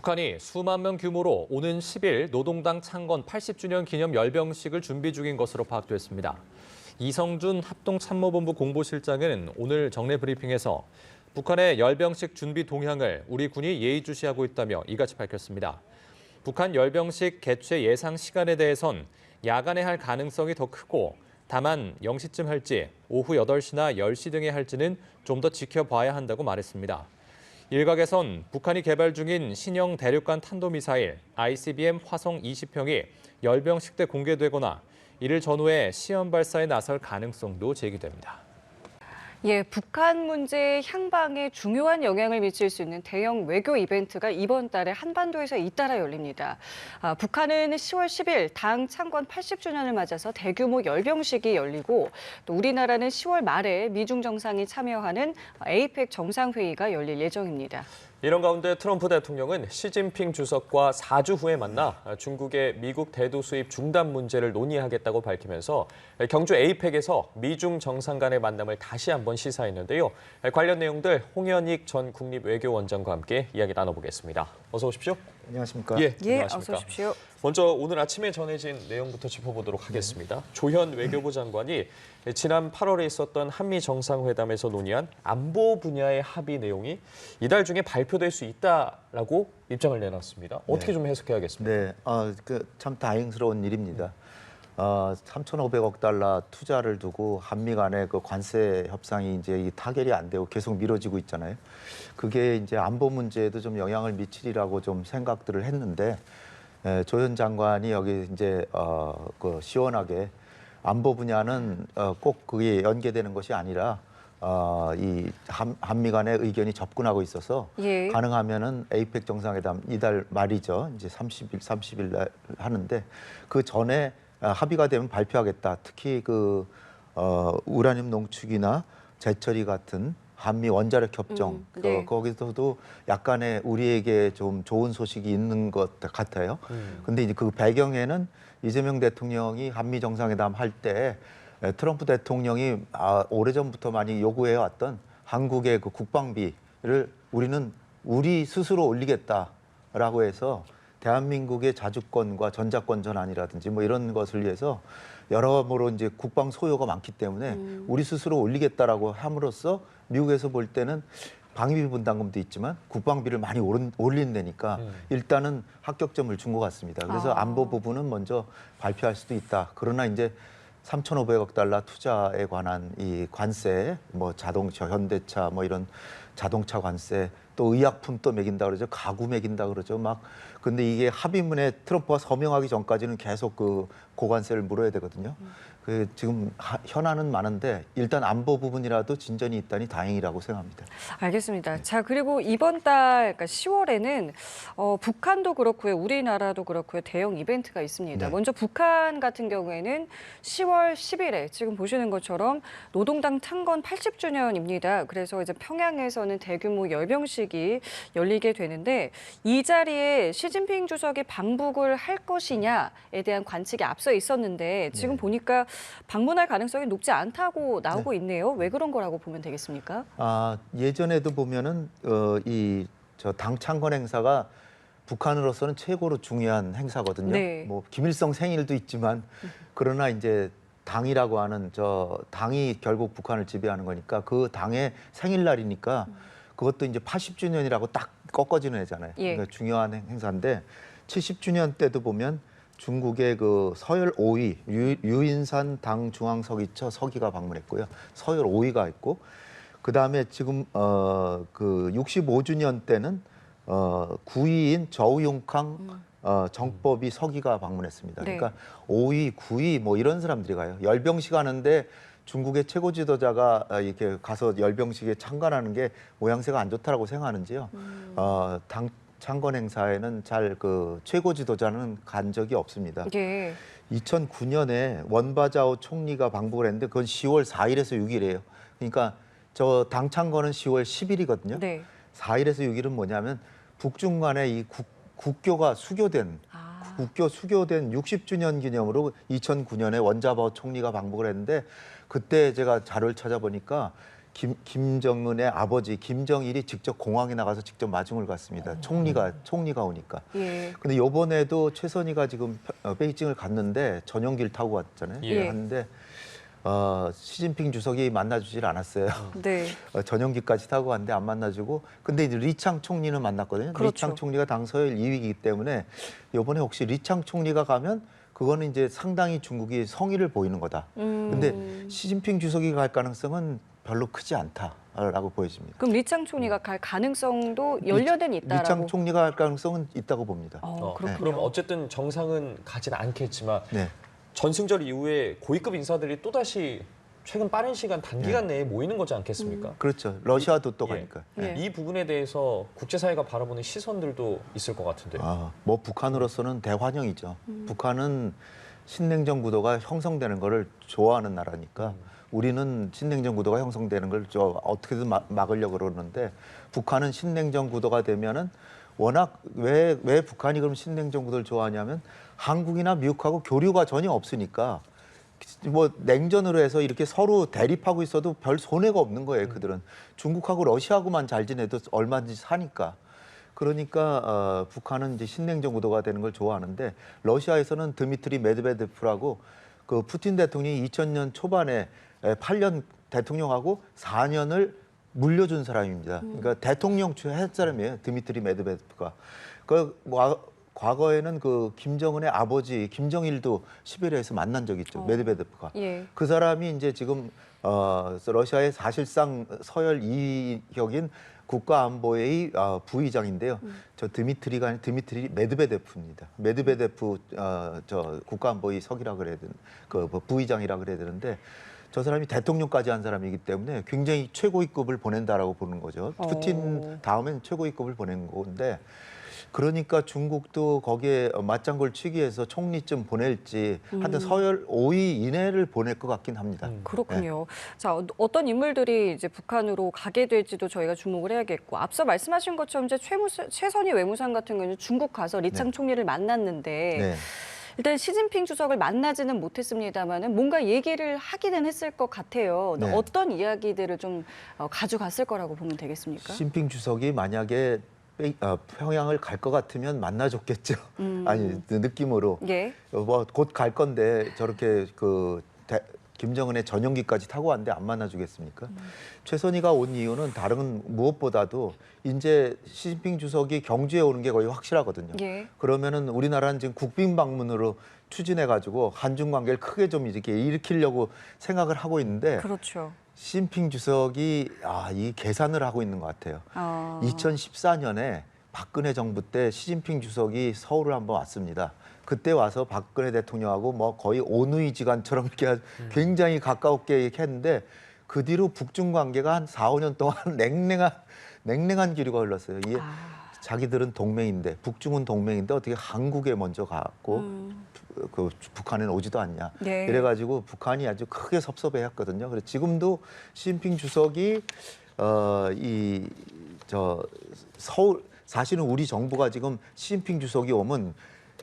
북한이 수만 명 규모로 오는 10일 노동당 창건 80주년 기념 열병식을 준비 중인 것으로 파악됐습니다. 이성준 합동참모본부 공보실장은 오늘 정례 브리핑에서 북한의 열병식 준비 동향을 우리 군이 예의주시하고 있다며 이같이 밝혔습니다. 북한 열병식 개최 예상 시간에 대해선 야간에 할 가능성이 더 크고 다만 0시쯤 할지 오후 8시나 10시 등에 할지는 좀 더 지켜봐야 한다고 말했습니다. 일각에선 북한이 개발 중인 신형 대륙간 탄도미사일 ICBM 화성 20형이 열병식 때 공개되거나 이를 전후해 시험 발사에 나설 가능성도 제기됩니다. 예, 북한 문제 향방에 중요한 영향을 미칠 수 있는 대형 외교 이벤트가 이번 달에 한반도에서 잇따라 열립니다. 북한은 10월 10일 당 창건 80주년을 맞아서 대규모 열병식이 열리고 또 우리나라는 10월 말에 미중 정상이 참여하는 에이펙 정상회의가 열릴 예정입니다. 이런 가운데 트럼프 대통령은 시진핑 주석과 4주 후에 만나 중국의 미국 대두 수입 중단 문제를 논의하겠다고 밝히면서 경주 에이펙에서 미중 정상 간의 만남을 다시 한번 시사했는데요. 관련 내용들 홍현익 전 국립외교원장과 함께 이야기 나눠보겠습니다. 어서 오십시오. 안녕하십니까? 예, 예, 안녕하십니까? 어서 오십시오. 먼저 오늘 아침에 전해진 내용부터 짚어보도록 하겠습니다. 조현 외교부 장관이 지난 8월에 있었던 한미 정상회담에서 논의한 안보 분야의 합의 내용이 이달 중에 발표될 수 있다라고 입장을 내놨습니다. 어떻게 좀 해석해야겠습니까? 네, 참 다행스러운 일입니다. 3,500억 달러 투자를 두고 한미 간의 그 관세 협상이 이제 타결이 안 되고 계속 미뤄지고 있잖아요. 그게 이제 안보 문제에도 좀 영향을 미치리라고 좀 생각들을 했는데 조현 장관이 여기 이제 시원하게 안보 분야는 꼭 그게 연계되는 것이 아니라 이 한미 간의 의견이 접근하고 있어서 예. 가능하면은 에이펙 정상회담 이달 말이죠. 이제 30일 날 하는데 그 전에 합의가 되면 발표하겠다. 특히 그 우라늄 농축이나 재처리 같은 한미 원자력 협정 네. 거기서도 약간의 우리에게 좀 좋은 소식이 있는 것 같아요. 근데 이제 그 배경에는 이재명 대통령이 한미 정상회담 할 때 트럼프 대통령이 오래전부터 많이 요구해 왔던 한국의 그 국방비를 우리는 우리 스스로 올리겠다라고 해서 대한민국의 자주권과 전자권 전환이라든지 뭐 이런 것을 위해서 여러모로 이제 국방 소요가 많기 때문에 우리 스스로 올리겠다라고 함으로써 미국에서 볼 때는 방위비 분담금도 있지만 국방비를 많이 올린다니까 일단은 합격점을 준 것 같습니다. 그래서 안보 부분은 먼저 발표할 수도 있다. 그러나 이제 3,500억 달러 투자에 관한 이 관세, 뭐 자동차, 현대차, 뭐 이런 자동차 관세, 또 의약품 또 매긴다 그러죠. 가구 매긴다 그러죠. 막 근데 이게 합의문에 트럼프가 서명하기 전까지는 계속 그 고관세를 물어야 되거든요. 그 지금 현안은 많은데 일단 안보 부분이라도 진전이 있다니 다행이라고 생각합니다. 알겠습니다. 자, 그리고 이번 달, 그러니까 10월에는 북한도 그렇고요, 우리나라도 그렇고요, 대형 이벤트가 있습니다. 네. 먼저 북한 같은 경우에는 10월 10일에 지금 보시는 것처럼 노동당 창건 80주년입니다. 그래서 이제 평양에서는 대규모 열병식이 열리게 되는데 이 자리에 시진핑 주석이 방북을 할 것이냐에 대한 관측이 앞서 있었는데 지금 보니까 방문할 가능성이 높지 않다고 나오고 있네요. 왜 그런 거라고 보면 되겠습니까? 예전에도 보면은 저 당 창건 행사가 북한으로서는 최고로 중요한 행사거든요. 네. 뭐 김일성 생일도 있지만 그러나 이제 당이라고 하는 저 당이 결국 북한을 지배하는 거니까 그 당의 생일날이니까 그것도 이제 80주년이라고 딱 꺾어지는 애잖아요. 예. 그러니까 중요한 행사인데 70주년 때도 보면 중국의 그 서열 5위 유인산 당 중앙서기처 서기가 방문했고요. 서열 5위가 있고 그 다음에 지금 그 65주년 때는 9위인 저우융캉 정법이 서기가 방문했습니다. 네. 그러니까 5위, 9위 뭐 이런 사람들이 가요. 열병식 하는데 중국의 최고 지도자가 이렇게 가서 열병식에 참관하는 게 모양새가 안 좋다라고 생각하는지요. 당 창건 행사에는 잘 그 최고 지도자는 간 적이 없습니다. 예. 2009년에 원바자오 총리가 방북을 했는데 그건 10월 4일에서 6일이에요. 그러니까 저 당 창건은 10월 10일이거든요. 네. 4일에서 6일은 뭐냐면 북중 간의 이 국교가 수교된 국교 수교된 60주년 기념으로 2009년에 원자바오 총리가 방북을 했는데 그때 제가 자료를 찾아보니까 김정은의 아버지 김정일이 직접 공항에 나가서 직접 마중을 갔습니다. 총리가 오니까. 예. 근데 이번에도 최선희가 지금 베이징을 갔는데 전용기를 타고 왔잖아요. 예. 갔는데 시진핑 주석이 만나주질 않았어요. 네. 전용기까지 타고 왔는데 안 만나주고, 근데 이제 리창 총리는 만났거든요. 그렇죠. 리창 총리가 당 서열 2위이기 때문에 이번에 혹시 리창 총리가 가면 그거는 이제 상당히 중국이 성의를 보이는 거다. 근데 시진핑 주석이 갈 가능성은 별로 크지 않다라고 보여집니다. 그럼 리창 총리가 갈 가능성도 열려는 있다라고. 리창 총리가 갈 가능성은 있다고 봅니다. 그렇군요. 그럼 어쨌든 정상은 가지는 않겠지만 네. 전승절 이후에 고위급 인사들이 또다시 최근 빠른 시간 단기간 내에 모이는 거지 않겠습니까? 그렇죠. 러시아도 또 예. 가니까. 예. 이 부분에 대해서 국제사회가 바라보는 시선들도 있을 것 같은데. 뭐 북한으로서는 대환영이죠. 북한은 신냉전 구도가 형성되는 것을 좋아하는 나라니까 우리는 신냉전 구도가 형성되는 걸 어떻게든 막으려고 그러는데, 북한은 신냉전 구도가 되면은 워낙 왜 북한이 그럼 신냉전 구도를 좋아하냐면 한국이나 미국하고 교류가 전혀 없으니까 뭐 냉전으로 해서 이렇게 서로 대립하고 있어도 별 손해가 없는 거예요. 그들은 중국하고 러시아하고만 잘 지내도 얼마든지 사니까. 그러니까 북한은 이제 신냉전 구도가 되는 걸 좋아하는데, 러시아에서는 드미트리 메드베데프라고 그 푸틴 대통령이 2000년 초반에 8년 대통령하고 4년을 물려준 사람입니다. 그러니까 대통령 한 사람이에요. 드미트리 메드베데프가. 과거에는 그 김정은의 아버지 김정일도 시베리아에서 만난 적이 있죠. 메드베데프가. 예. 그 사람이 이제 지금 러시아의 사실상 서열 2격인 국가안보회의 부의장인데요. 저 드미트리가 아닌 드미트리 메드베데프입니다. 메드베데프 저 국가안보회의 석이라 그래야 되는 그 부의장이라 그래야 되는데, 저 사람이 대통령까지 한 사람이기 때문에 굉장히 최고위급을 보낸다라고 보는 거죠. 푸틴 다음엔 최고위급을 보낸 건데, 그러니까 중국도 거기에 맞장구를 치기 위해서 총리쯤 보낼지 하여튼 서열 5위 이내를 보낼 것 같긴 합니다. 그렇군요. 자, 어떤 인물들이 이제 북한으로 가게 될지도 저희가 주목을 해야겠고, 앞서 말씀하신 것처럼 이제 최선희 외무상 같은 경우는 중국 가서 리창 총리를 만났는데, 네. 일단 시진핑 주석을 만나지는 못했습니다만은 뭔가 얘기를 하기는 했을 것 같아요. 근데 네. 어떤 이야기들을 좀 가져갔을 거라고 보면 되겠습니까? 시진핑 주석이 만약에 평양을 갈 것 같으면 만나줬겠죠. 아니 느낌으로 예. 뭐 곧 갈 건데 저렇게 김정은의 전용기까지 타고 왔는데 안 만나주겠습니까? 최선희가 온 이유는 다른 무엇보다도 이제 시진핑 주석이 경주에 오는 게 거의 확실하거든요. 예. 그러면은 우리나라는 지금 국빈 방문으로 추진해가지고 한중 관계를 크게 좀 이렇게 일으키려고 생각을 하고 있는데, 그렇죠. 시진핑 주석이 이 계산을 하고 있는 것 같아요. 2014년에 박근혜 정부 때 시진핑 주석이 서울을 한번 왔습니다. 그때 와서 박근혜 대통령하고 뭐 거의 온누이지간처럼 이렇게 굉장히 가까웠게 이렇게 했는데, 그 뒤로 북중 관계가 한 4, 5년 동안 냉랭한 기류가 흘렀어요. 이게 자기들은 동맹인데, 북중은 동맹인데 어떻게 한국에 먼저 가고 그 북한에는 오지도 않냐. 네. 이래가지고 북한이 아주 크게 섭섭해했거든요. 그래서 지금도 시진핑 주석이 서울, 사실은 우리 정부가 지금 시진핑 주석이 오면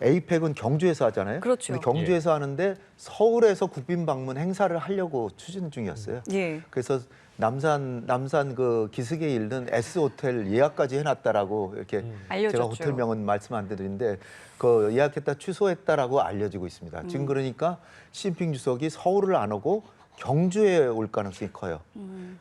에이펙은 경주에서 하잖아요. 그렇죠. 근데 경주에서 하는데 서울에서 국빈 방문 행사를 하려고 추진 중이었어요. 예. 그래서 남산 그 기슭에 있는 S 호텔 예약까지 해놨다라고 이렇게 알려졌죠. 제가 호텔명은 말씀 안 드리는데 그 예약했다 취소했다라고 알려지고 있습니다. 지금 그러니까 시진핑 주석이 서울을 안 오고 경주에 올 가능성이 커요.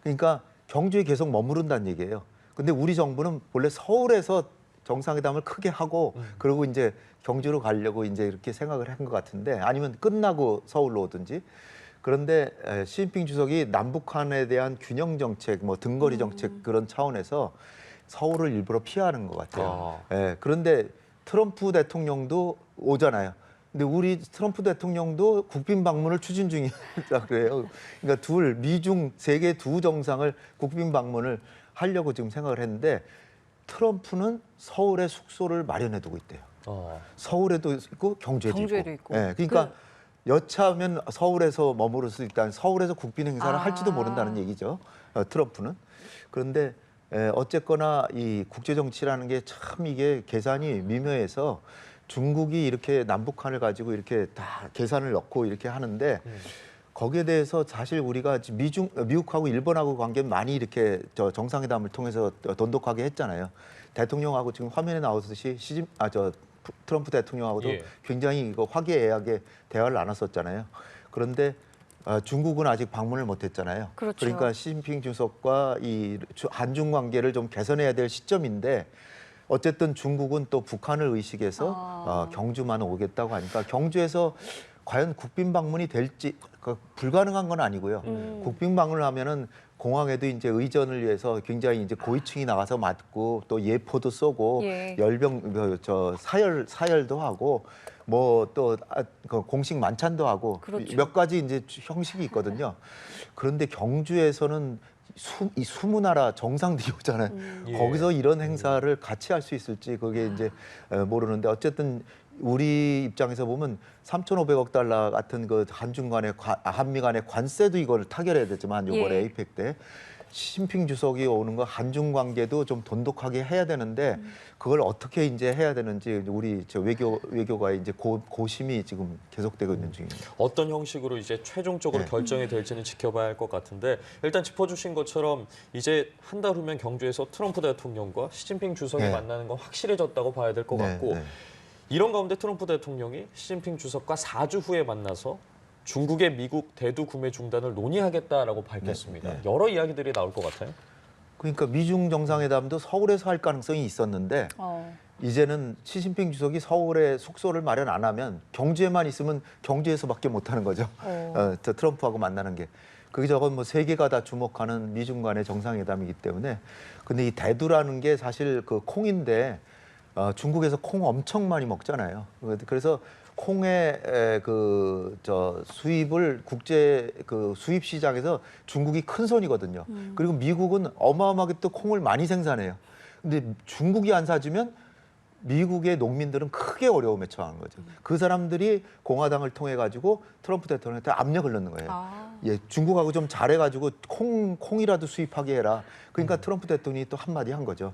그러니까 경주에 계속 머무른다는 얘기예요. 근데 우리 정부는 원래 서울에서 정상회담을 크게 하고 그리고 이제 경주로 가려고 이제 이렇게 생각을 한 것 같은데, 아니면 끝나고 서울로 오든지. 그런데 시진핑 주석이 남북한에 대한 균형 정책, 뭐 등거리 정책 그런 차원에서 서울을 일부러 피하는 것 같아요. 그런데 트럼프 대통령도 오잖아요. 근데 우리 트럼프 대통령도 국빈 방문을 추진 중이라 그래요. 그러니까 미중 세계 두 정상을 국빈 방문을 하려고 지금 생각을 했는데, 트럼프는 서울에 숙소를 마련해 두고 있대요. 서울에도 있고 경주에도 있고. 그러니까 여차하면 서울에서 머무를 수 있다는, 서울에서 국빈 행사를 할지도 모른다는 얘기죠. 트럼프는. 그런데 어쨌거나 이 국제 정치라는 게 참 이게 계산이 미묘해서, 중국이 이렇게 남북한을 가지고 이렇게 다 계산을 넣고 이렇게 하는데 거기에 대해서 사실 우리가 미국하고 일본하고 관계는 많이 이렇게 정상회담을 통해서 돈독하게 했잖아요. 대통령하고 지금 화면에 나오듯이 트럼프 대통령하고도 예. 굉장히 화기애애하게 대화를 나눴었잖아요. 그런데 중국은 아직 방문을 못했잖아요. 그렇죠. 그러니까 시진핑 주석과 이 한중 관계를 좀 개선해야 될 시점인데 어쨌든 중국은 또 북한을 의식해서 경주만 오겠다고 하니까 경주에서 과연 국빈 방문이 될지 불가능한 건 아니고요. 국빈 방문을 하면은 공항에도 이제 의전을 위해서 굉장히 이제 고위층이 나가서 맡고 또 예포도 쏘고 예. 사열도 하고 뭐 또 공식 만찬도 하고 그렇죠. 몇 가지 이제 형식이 있거든요. 그런데 경주에서는 이 20나라 정상들이 오잖아요. 예. 거기서 이런 행사를 같이 할 수 있을지 그게 이제 모르는데 어쨌든 우리 입장에서 보면 3,500억 달러 같은 그 한미 간의 관세도 이걸 타결해야 되지만 이번에 예. 에이펙 때 시진핑 주석이 오는 거 한중 관계도 좀 돈독하게 해야 되는데 그걸 어떻게 이제 해야 되는지 우리 외교가의 이제 고심이 지금 계속되고 있는 중입니다. 어떤 형식으로 이제 최종적으로 네. 결정이 될지는 지켜봐야 할 것 같은데 일단 짚어주신 것처럼 이제 한 달 후면 경주에서 트럼프 대통령과 시진핑 주석이 네. 만나는 건 확실해졌다고 봐야 될 것 같고 이런 가운데 트럼프 대통령이 시진핑 주석과 4주 후에 만나서 중국의 미국 대두 구매 중단을 논의하겠다라고 밝혔습니다. 네. 여러 이야기들이 나올 것 같아요. 그러니까 미중 정상회담도 서울에서 할 가능성이 있었는데 이제는 시진핑 주석이 서울에 숙소를 마련 안 하면 경주에만 있으면 경주에서밖에 못 하는 거죠. 트럼프하고 만나는 게. 그게 저건 뭐 세계가 다 주목하는 미중 간의 정상회담이기 때문에. 근데 이 대두라는 게 사실 그 콩인데 중국에서 콩 엄청 많이 먹잖아요. 그래서 콩의 수입을 국제 수입 시장에서 중국이 큰 손이거든요. 그리고 미국은 어마어마하게 또 콩을 많이 생산해요. 근데 중국이 안 사주면 미국의 농민들은 크게 어려움에 처하는 거죠. 그 사람들이 공화당을 통해 가지고 트럼프 대통령한테 압력을 넣는 거예요. 예, 중국하고 좀 잘해가지고 콩이라도 수입하게 해라. 그러니까 트럼프 대통령이 또 한마디 한 거죠.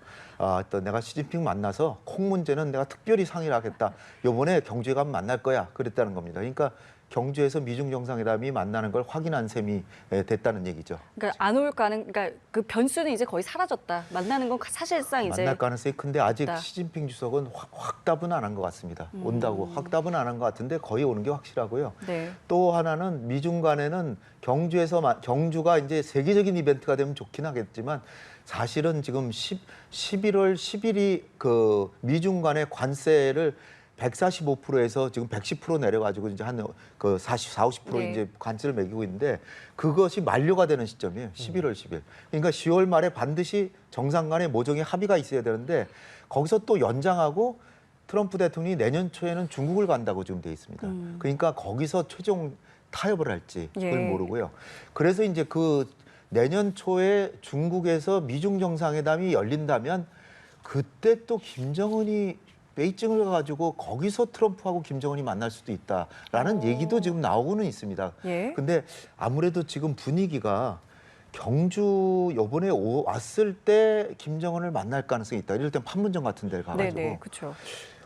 또 내가 시진핑 만나서 콩 문제는 내가 특별히 상의를 하겠다. 이번에 경주에 가면 만날 거야. 그랬다는 겁니다. 그러니까 경주에서 미중 정상회담이 만나는 걸 확인한 셈이 됐다는 얘기죠. 그러니까 안 올 그러니까 그 변수는 이제 거의 사라졌다. 만나는 건 사실상 이제 만날 가능성이 큰데 아직 있다. 시진핑 주석은 확답은 안 한 것 같습니다. 온다고 확답은 안 한 것 같은데 거의 오는 게 확실하고요. 네. 또 하나는 미중 간에는 경주가 이제 세계적인 이벤트가 되면 좋긴 하겠지만 사실은 지금 11월 10일이 그 미중 간의 관세를 145%에서 지금 110% 내려가지고 이제 한 50% 네. 이제 관세를 매기고 있는데 그것이 만료가 되는 시점이에요. 11월 10일. 그러니까 10월 말에 반드시 정상 간의 모종의 합의가 있어야 되는데 거기서 또 연장하고 트럼프 대통령이 내년 초에는 중국을 간다고 지금 돼 있습니다. 그러니까 거기서 최종 타협을 할지 그걸 예. 모르고요. 그래서 이제 그 내년 초에 중국에서 미중 정상회담이 열린다면 그때 또 김정은이 베이징을 가지고 거기서 트럼프하고 김정은이 만날 수도 있다라는 얘기도 지금 나오고는 있습니다. 예. 근데 아무래도 지금 분위기가 경주 요번에 왔을 때 김정은을 만날 가능성이 있다. 이럴 땐 판문점 같은 데를 가가지고. 네네, 그렇죠.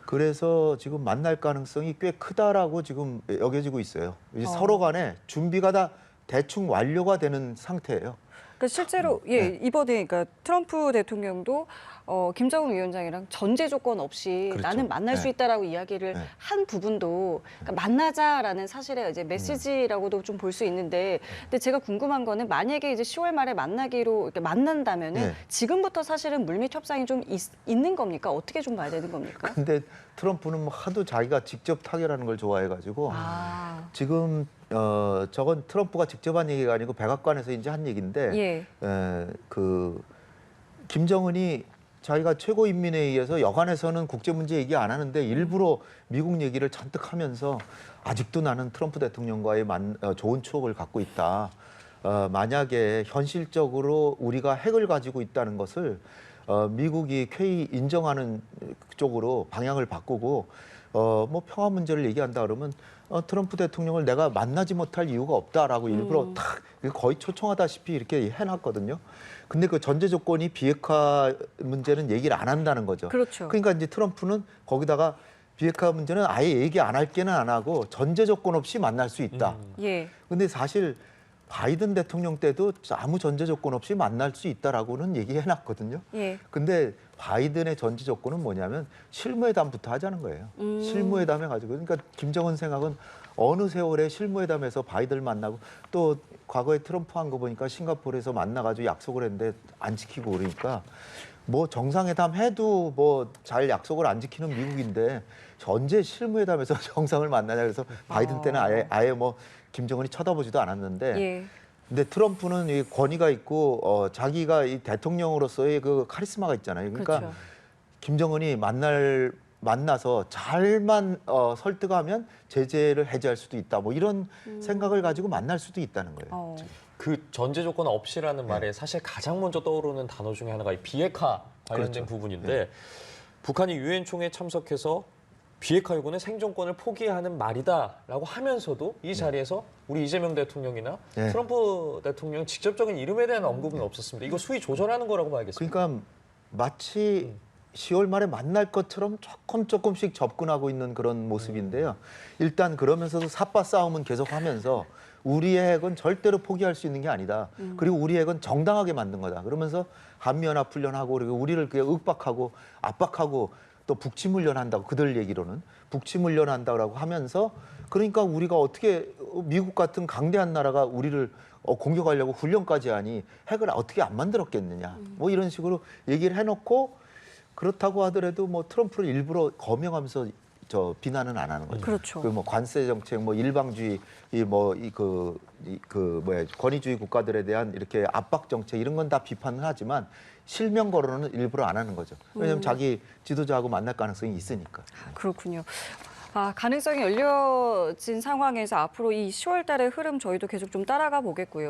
그래서 지금 만날 가능성이 꽤 크다라고 지금 여겨지고 있어요. 이제 서로 간에 준비가 다 대충 완료가 되는 상태예요. 그러니까 실제로 이번에 그러니까 트럼프 대통령도 김정은 위원장이랑 전제 조건 없이 그렇죠. 나는 만날 수 있다라고 이야기를 한 부분도 그러니까 만나자라는 사실의 이제 메시지라고도 좀 볼 수 있는데, 근데 제가 궁금한 거는 만약에 이제 10월 말에 만나기로 이렇게 만난다면은 지금부터 사실은 물밑 협상이 좀 있는 겁니까? 어떻게 좀 봐야 되는 겁니까? 근데 트럼프는 뭐 하도 자기가 직접 타결하는 걸 좋아해가지고 지금 저건 트럼프가 직접 한 얘기가 아니고 백악관에서 이제 한 얘기인데 그 김정은이 자기가 최고인민회의에서 여간에서는 국제 문제 얘기 안 하는데 일부러 미국 얘기를 잔뜩 하면서 아직도 나는 트럼프 대통령과의 좋은 추억을 갖고 있다. 만약에 현실적으로 우리가 핵을 가지고 있다는 것을 미국이 쾌히 인정하는 쪽으로 방향을 바꾸고 뭐 평화 문제를 얘기한다 그러면 트럼프 대통령을 내가 만나지 못할 이유가 없다라고 일부러 탁 거의 초청하다시피 이렇게 해놨거든요. 근데 그 전제 조건이 비핵화 문제는 얘기를 안 한다는 거죠. 그렇죠. 그러니까 이제 트럼프는 거기다가 비핵화 문제는 아예 얘기 안 할게는 안 하고 전제 조건 없이 만날 수 있다. 예. 근데 사실 바이든 대통령 때도 아무 전제 조건 없이 만날 수 있다라고는 얘기해놨거든요. 예. 근데 바이든의 전제 조건은 뭐냐면 실무회담부터 하자는 거예요. 실무회담 해가지고 그러니까 김정은 생각은 어느 세월에 실무회담에서 바이든을 만나고 또 과거에 트럼프 한 거 보니까 싱가포르에서 만나가지고 약속을 했는데 안 지키고 그러니까 뭐 정상회담 해도 뭐 잘 약속을 안 지키는 미국인데 언제 실무회담에서 정상을 만나냐 그래서 바이든 때는 아예 뭐 김정은이 쳐다보지도 않았는데 예. 근데 트럼프는 이 권위가 있고 자기가 이 대통령으로서의 그 카리스마가 있잖아요. 그러니까 그렇죠. 김정은이 만나서 잘만 설득하면 제재를 해제할 수도 있다. 뭐 이런 생각을 가지고 만날 수도 있다는 거예요. 어. 그 전제 조건 없이라는 말에 사실 가장 먼저 떠오르는 단어 중에 하나가 이 비핵화 관련된 그렇죠. 부분인데 북한이 유엔 총회에 참석해서 비핵화 요구는 생존권을 포기하는 말이다라고 하면서도 이 자리에서 우리 이재명 대통령이나 네. 트럼프 대통령 직접적인 이름에 대한 언급은 없었습니다. 이거 수위 조절하는 거라고 봐야겠습니다. 그러니까 마치 10월 말에 만날 것처럼 조금씩 접근하고 있는 그런 모습인데요. 일단 그러면서도 삿바 싸움은 계속하면서 우리의 핵은 절대로 포기할 수 있는 게 아니다. 그리고 우리 핵은 정당하게 만든 거다. 그러면서 한미연합 훈련하고 그리고 우리를 그냥 윽박하고 압박하고 또 북침훈련한다고 그들 얘기로는 북침훈련한다고 하면서 그러니까 우리가 어떻게 미국 같은 강대한 나라가 우리를 공격하려고 훈련까지 하니 핵을 어떻게 안 만들었겠느냐. 뭐 이런 식으로 얘기를 해놓고 그렇다고 하더라도 뭐 트럼프를 일부러 거명하면서 비난은 안 하는 거죠. 그렇죠. 그 뭐 관세 정책, 뭐 일방주의, 권위주의 국가들에 대한 이렇게 압박 정책 이런 건 다 비판을 하지만 실명 거론은 일부러 안 하는 거죠. 왜냐하면 자기 지도자하고 만날 가능성이 있으니까. 그렇군요. 가능성이 열려진 상황에서 앞으로 이 10월 달의 흐름 저희도 계속 좀 따라가 보겠고요.